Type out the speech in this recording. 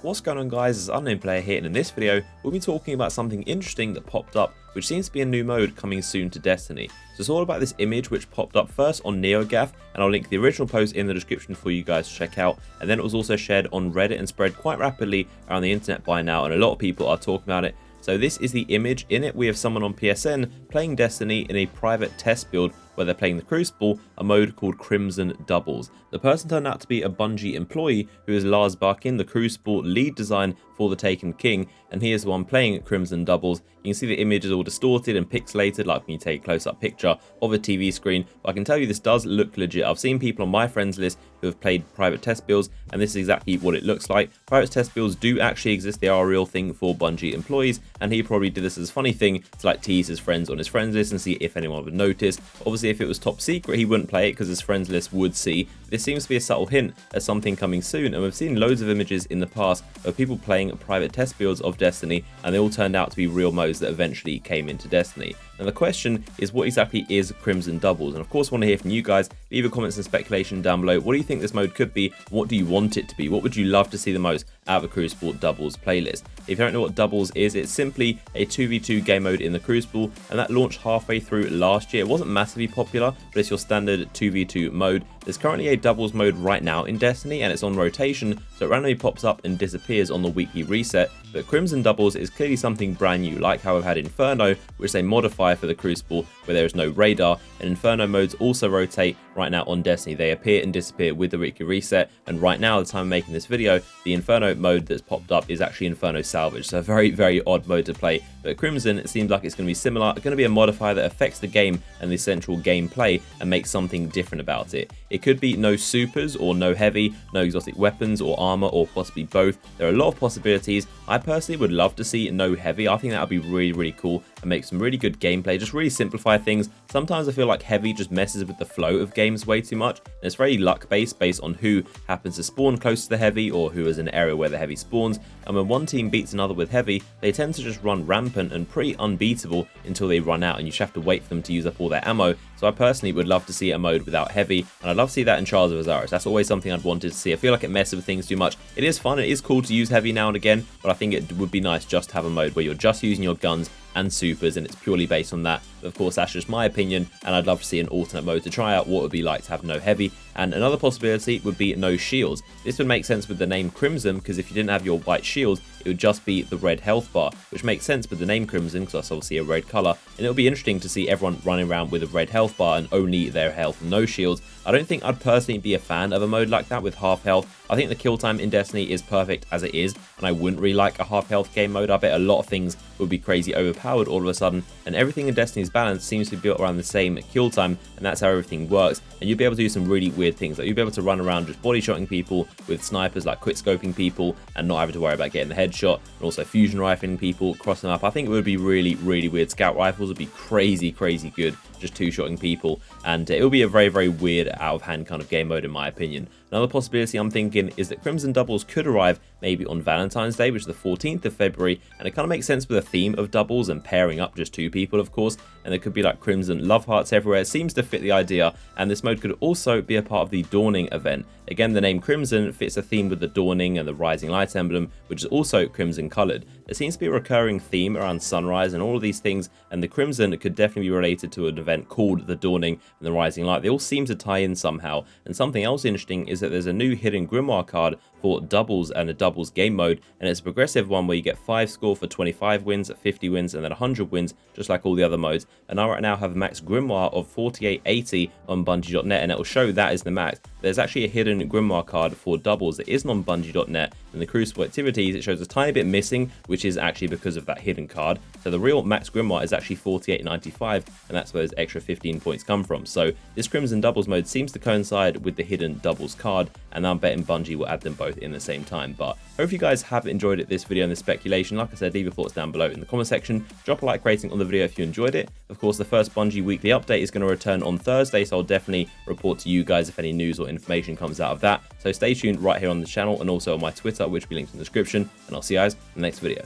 What's going on, guys? It's Unknown Player here, and in this video we'll be talking about something interesting that popped up, which seems to be a new mode coming soon to Destiny. So it's all about this image which popped up first on NeoGAF, and I'll link the original post in the description for you guys to check out, and then it was also shared on Reddit and spread quite rapidly around the internet by now, and a lot of people are talking about it. So this is the image. In it we have someone on PSN playing Destiny in a private test build where they're playing the Crucible, a mode called Crimson Doubles. The person turned out to be a Bungie employee who is Lars Barkin, the Crucible lead design for the Taken King, and he is the one playing Crimson Doubles. You can see the image is all distorted and pixelated like when you take a close-up picture of a TV screen, but I can tell you this does look legit. I've seen people on my friends list who have played private test builds, and this is exactly what it looks like. Private test builds do actually exist. They are a real thing for Bungie employees, and he probably did this as a funny thing to like tease his friends on his friends list and see if anyone would notice. Obviously, if it was top secret, he wouldn't play it because his friends list would see. This seems to be a subtle hint at something coming soon, and we've seen loads of images in the past of people playing private test builds of Destiny, and they all turned out to be real modes that eventually came into Destiny. Now the question is, what exactly is Crimson Doubles? And of course I want to hear from you guys. Leave your comments and speculation down below. What do you think this mode could be? What do you want it to be? What would you love to see the most out of a Crucible Doubles playlist? If you don't know what Doubles is, it's simply a 2v2 game mode in the Crucible, and that launched halfway through last year. It wasn't massively popular, but it's your standard 2v2 mode. There's currently a Doubles mode right now in Destiny, and it's on rotation, so it randomly pops up and disappears on the weekly reset. But Crimson Doubles is clearly something brand new, like how we've had Inferno, which they modify for the Crucible, where there is no radar, and Inferno modes also rotate right now on Destiny. They appear and disappear with the weekly reset, and right now, at the time of making this video, the Inferno mode that's popped up is actually Inferno Salvage, so a very, very odd mode to play. But Crimson, it seems like it's going to be similar. It's going to be a modifier that affects the game and the central gameplay and makes something different about it. It could be no supers or no heavy, no exotic weapons or armor, or possibly both. There are a lot of possibilities. I personally would love to see no heavy. I think that would be really, really cool and make some really good gameplay, just really simplify things. Sometimes I feel like heavy just messes with the flow of games way too much, and it's very luck based on who happens to spawn close to the heavy or who is in an area where the heavy spawns, and when one team beats another with heavy, they tend to just run rampant and pretty unbeatable until they run out, and you just have to wait for them to use up all their ammo. So I personally would love to see a mode without heavy, and I'd love to see that in Trials of Osiris. That's always something I'd wanted to see. I feel like it messes with things too much. It is fun, it is cool to use heavy now and again, but I think it would be nice just to have a mode where you're just using your guns and supers, and it's purely based on that. But of course, that's just my opinion, and I'd love to see an alternate mode to try out what it would be like to have no heavy. And another possibility would be no shields. This would make sense with the name Crimson, because if you didn't have your white shield, it would just be the red health bar, which makes sense with the name Crimson, because that's obviously a red color, and it'll be interesting to see everyone running around with a red health bar and only their health and no shields. I don't think I'd personally be a fan of a mode like that with half health. I think the kill time in Destiny is perfect as it is, and I wouldn't really like a half health game mode. I bet a lot of things would be crazy overpowered all of a sudden, and everything in Destiny's balance seems to be built around the same kill time, and that's how everything works. And you'll be able to do some really weird things, like you'll be able to run around just body shotting people with snipers, like quick scoping people and not having to worry about getting the headshot, and also fusion rifling people, crossing them up. I think it would be really, really weird. Scout rifles would be crazy, crazy good, just two-shotting people, and it will be a very, very weird, out-of-hand kind of game mode in my opinion. Another possibility I'm thinking is that Crimson Doubles could arrive maybe on Valentine's Day, which is the 14th of February, and it kind of makes sense with a theme of doubles and pairing up just two people, of course, and there could be like Crimson love hearts everywhere. It seems to fit the idea, and this mode could also be a part of the Dawning event. Again, the name Crimson fits a theme with the Dawning and the Rising Light emblem, which is also crimson coloured. There seems to be a recurring theme around sunrise and all of these things, and the Crimson could definitely be related to an event called the Dawning and the Rising Light. They all seem to tie in somehow. And something else interesting is that there's a new hidden Grimoire card for doubles and a doubles game mode, and it's a progressive one where you get 5 score for 25 wins, 50 wins, and then 100 wins, just like all the other modes. And I right now have a max Grimoire of 4880 on Bungie.net, and it will show that is the max. There's actually a hidden Grimoire card for doubles that isn't on Bungie.net. In the Crucible activities, it shows a tiny bit missing, which is actually because of that hidden card. So the real max Grimoire is actually 4895, and that's where those extra 15 points come from. So this Crimson Doubles mode seems to coincide with the hidden doubles card, and I'm betting Bungie will add them both in the same time. But hope you guys have enjoyed this video and this speculation. Like I said, leave your thoughts down below in the comment section. Drop a like rating on the video if you enjoyed it. Of course, the first Bungie weekly update is going to return on Thursday, so I'll definitely report to you guys if any news or information comes out of that. So stay tuned right here on the channel and also on my Twitter, which will be linked in the description, and I'll see you guys in the next video.